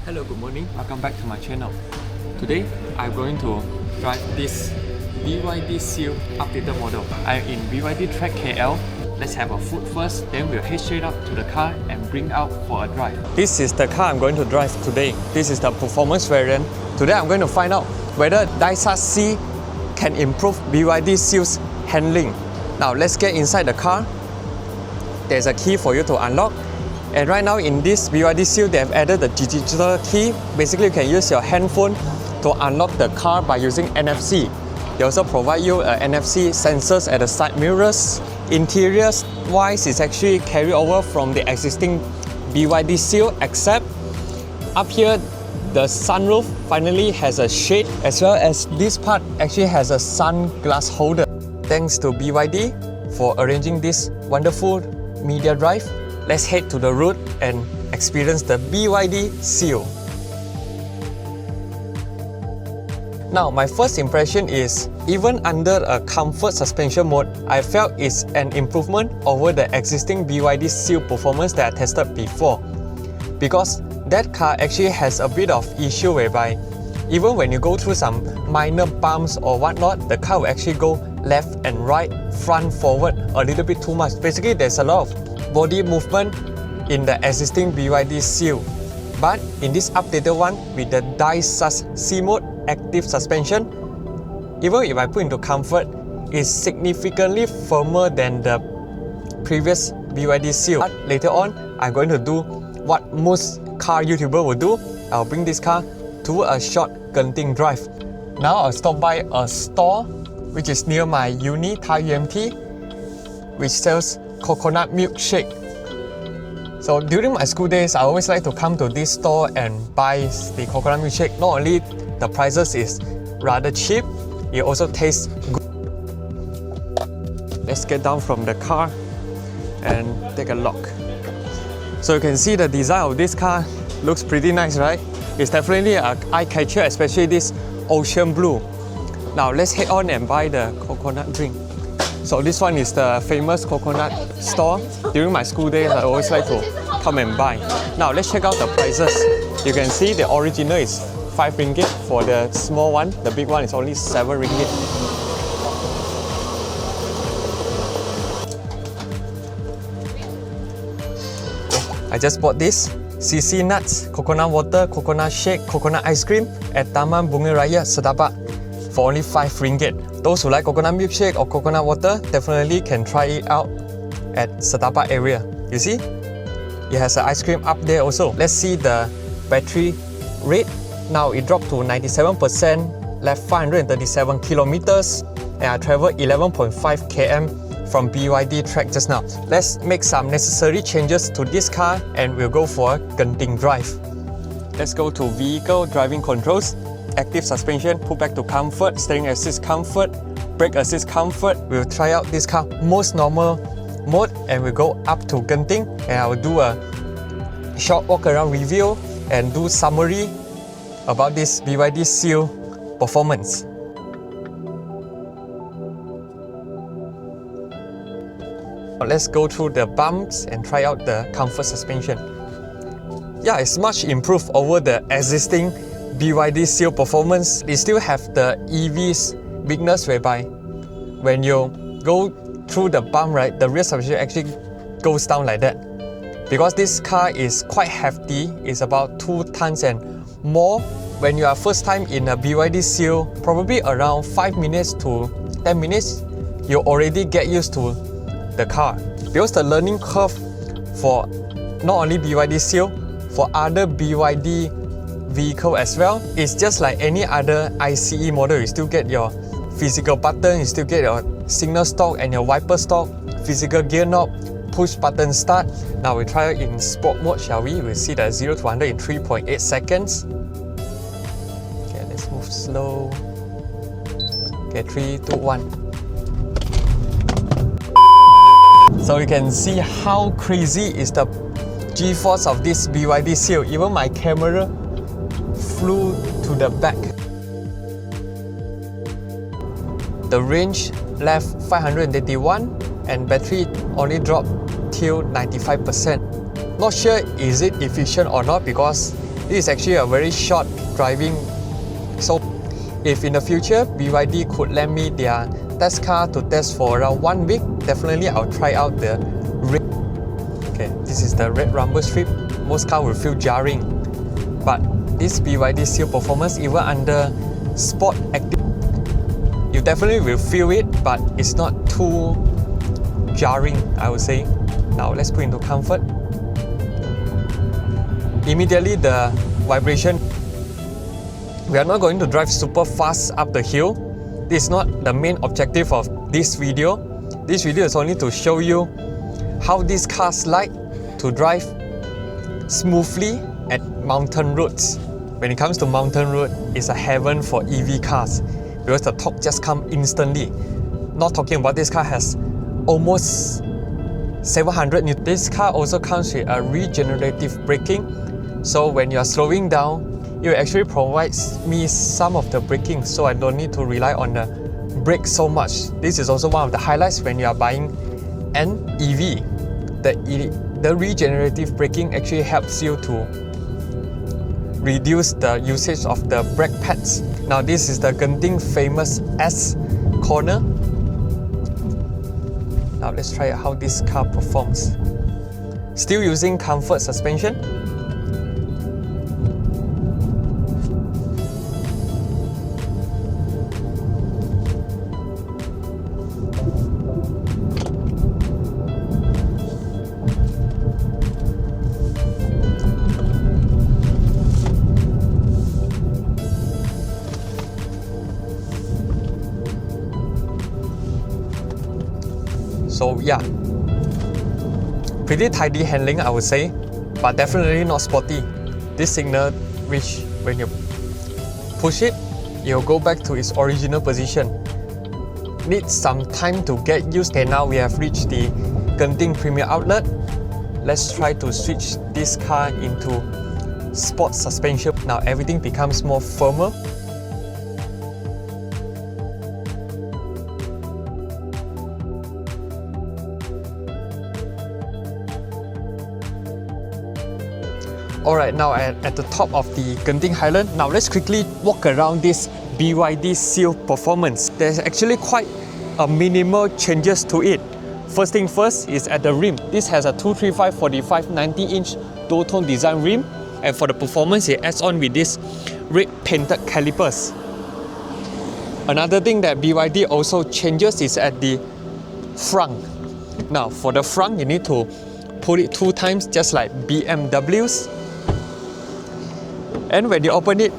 Hello, good morning. Welcome back to my channel. Today, I'm going to drive this BYD Seal updated model. I'm in BYD track KL. Let's have a food first, then we'll head straight up to the car and bring out for a drive. This is the car I'm going to drive today. This is the performance variant. Today, I'm going to find out whether Daihatsu C can improve BYD Seal's handling. Now, let's get inside the car. There's a key for you to unlock. And right now in this BYD Seal, they have added the digital key. Basically, you can use your handphone to unlock the car by using NFC. They also provide you NFC sensors at the side mirrors. Interiors wise, it's actually carried over from the existing BYD Seal, except up here, the sunroof finally has a shade, as well as this part actually has a sunglass holder. Thanks to BYD for arranging this wonderful media drive. Let's head to the road and experience the BYD Seal. Now, my first impression is, even under a comfort suspension mode, I felt it's an improvement over the existing BYD Seal performance that I tested before. Because that car actually has a bit of issue whereby even when you go through some minor bumps or whatnot, the car will actually go left and right, front, forward a little bit too much. Basically, there's a lot of body movement in the existing BYD Seal. But in this updated one with the Daihatsu C mode active suspension, even if I put into comfort, it's significantly firmer than the previous BYD Seal. But later on, I'm going to do what most car YouTubers will do. I'll bring this car to a short Genting drive. Now I'll stop by a store which is near my uni, Thai UMT, which sells coconut milkshake. So during my school days, I always like to come to this store and buy the coconut milkshake. Not only the prices is rather cheap, it also tastes good. Let's get down from the car and take a look. So you can see the design of this car looks pretty nice, right? It's definitely an eye catcher, especially this ocean blue. Now let's head on and buy the coconut drink. So this one is the famous coconut store. During my school days, I always like to come and buy. Now let's check out the prices. You can see the original is 5 ringgit for the small one. The big one is only 7 ringgit. I just bought this CC nuts, coconut water, coconut shake, coconut ice cream at Taman Bunga Raya, Setapak for only 5 ringgit. Those who like coconut milkshake or coconut water definitely can try it out at Setapak area. You see? It has an ice cream up there also. Let's see the battery rate. Now it dropped to 97%, left 537 kilometers, and I traveled 11.5 km from BYD track just now. Let's make some necessary changes to this car and we'll go for a Genting drive. Let's go to vehicle driving controls. Active suspension, pull back to comfort, steering assist comfort, brake assist comfort. We'll try out this car most normal mode and we'll go up to Genting and I will do a short walk around review and do summary about this BYD Seal performance. Let's go through the bumps and try out the comfort suspension. Yeah, it's much improved over the existing BYD Seal performance. They still have the EV's bigness whereby when you go through the bump, right, the rear suspension actually goes down like that. Because this car is quite hefty, it's about 2 tons and more. When you are first time in a BYD Seal, probably around 5 minutes to 10 minutes, you already get used to the car. Because the learning curve for not only BYD Seal, for other BYD vehicle as well, it's just like any other ICE model. You still get your physical button, you still get your signal stalk and your wiper stalk, physical gear knob, push button start. Now we try it in sport mode, shall we? We'll see the 0 to 100 in 3.8 seconds. Okay, let's move slow. Okay, 3, 2, 1. So you can see how crazy is the G-force of this BYD Seal. Even my camera flew to the back. The range left 581 and battery only dropped till 95%. Not sure is it efficient or not because This is actually a very short driving. So if in the future BYD could lend me their test car to test for around 1 week, definitely I'll try out the red. Okay, this is the red rumble strip. Most cars will feel jarring, but this BYD Seal Performance, even under Sport Active, you definitely will feel it, but it's not too jarring, I would say. Now let's put into comfort. Immediately the vibration. We are not going to drive super fast up the hill. This is not the main objective of this video. This video is only to show you how these cars like to drive smoothly at mountain roads. When it comes to mountain road, it's a heaven for EV cars because the torque just comes instantly. Not talking about this car has almost 700 Newton. This car also comes with a regenerative braking. So when you are slowing down, it actually provides me some of the braking, so I don't need to rely on the brake so much. This is also one of the highlights when you are buying an EV. The regenerative braking actually helps you to reduce the usage of the brake pads. Now this is the Genting famous S corner. Now let's try how this car performs. Still using comfort suspension. So yeah, pretty tidy handling I would say, but definitely not sporty. This signal, which when you push it, it'll go back to its original position. Needs some time to get used. Okay, now we have reached the Genting Premier Outlet. Let's try to switch this car into sport suspension. Now everything becomes more firmer. Alright, now at the top of the Genting Highland. Now let's quickly walk around this BYD Seal Performance. There's actually quite a minimal changes to it. First thing first is at the rim. This has a 235/45 90-inch dual-tone design rim, and for the performance it adds on with this red painted calipers. Another thing that BYD also changes is at the front. Now for the front you need to pull it 2 times just like BMW's. And when you open it,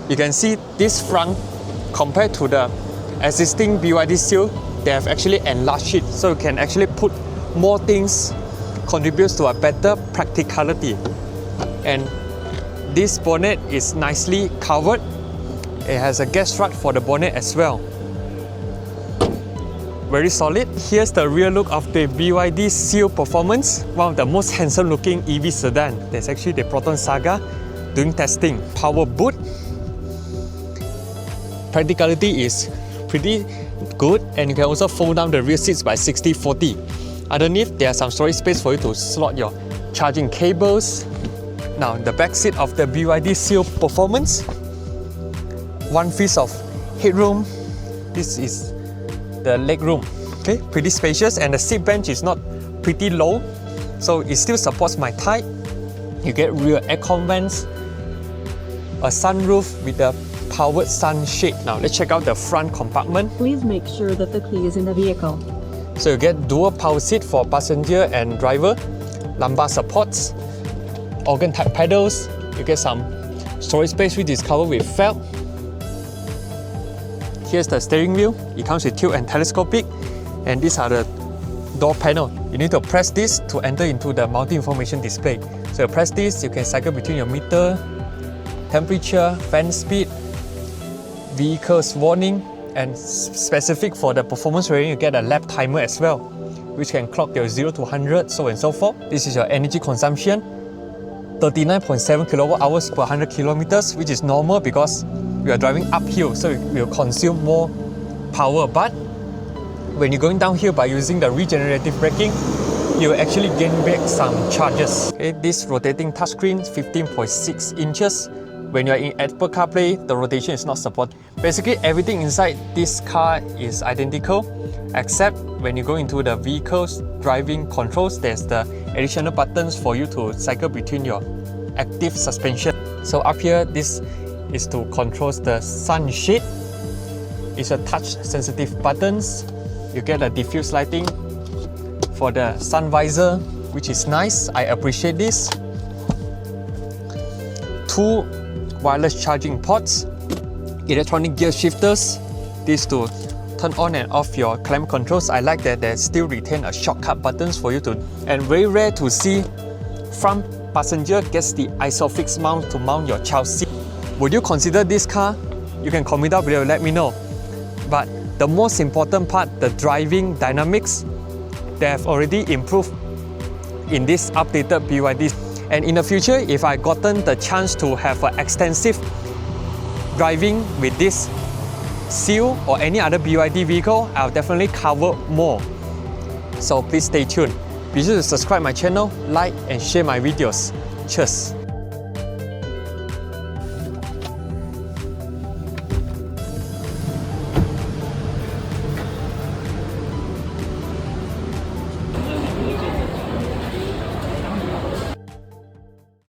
you can see this front compared to the existing BYD Seal, they have actually enlarged it, so you can actually put more things, contributes to a better practicality. And this bonnet is nicely covered. It has a gas strut for the bonnet as well. Very solid. Here's the rear look of the BYD Seal Performance, one of the most handsome looking EV sedan. There's actually the Proton Saga doing testing. Power boot. Practicality is pretty good, and you can also fold down the rear seats by 60/40. Underneath, there's some storage space for you to slot your charging cables. Now, the back seat of the BYD Seal Performance. 1 piece of headroom. This is the leg room. Okay, pretty spacious, and the seat bench is not pretty low, so it still supports my height. You get rear aircon vents, a sunroof with a powered sunshade. Now let's check out the front compartment. Please make sure that the key is in the vehicle. So you get dual power seat for passenger and driver, lumbar supports, organ type pedals. You get some storage space which is covered with felt. Here's the steering wheel. It comes with tilt and telescopic, and these are the door panel. You need to press this to enter into the multi-information display. So you press this, you can cycle between your meter, temperature, fan speed, vehicle's warning, and specific for the performance rating, you get a lap timer as well, which can clock your 0 to 100, so and so forth. This is your energy consumption, 39.7 kilowatt hours per 100 kilometers, which is normal because we are driving uphill, so it will consume more power. But when you're going downhill by using the regenerative braking, you will actually gain back some charges. Okay, this rotating touchscreen, 15.6 inches. When you're in Apple CarPlay, the rotation is not supported. Basically, everything inside this car is identical, except when you go into the vehicle's driving controls, there's the additional buttons for you to cycle between your active suspension. So up here, this is to control the sunshade. It's a touch-sensitive buttons. You get a diffuse lighting for the sun visor, which is nice. I appreciate this. 2 wireless charging ports, electronic gear shifters, this to turn on and off your climate controls. I like that they still retain a shortcut buttons for you to, and very rare to see front passenger gets the isofix mount to mount your child seat. Would you consider this car? You can comment down below, let me know. But the most important part, the driving dynamics, they have already improved in this updated BYD. And in the future, if I gotten the chance to have an extensive driving with this Seal or any other BYD vehicle, I'll definitely cover more. So please stay tuned. Be sure to subscribe my channel, like and share my videos. Cheers!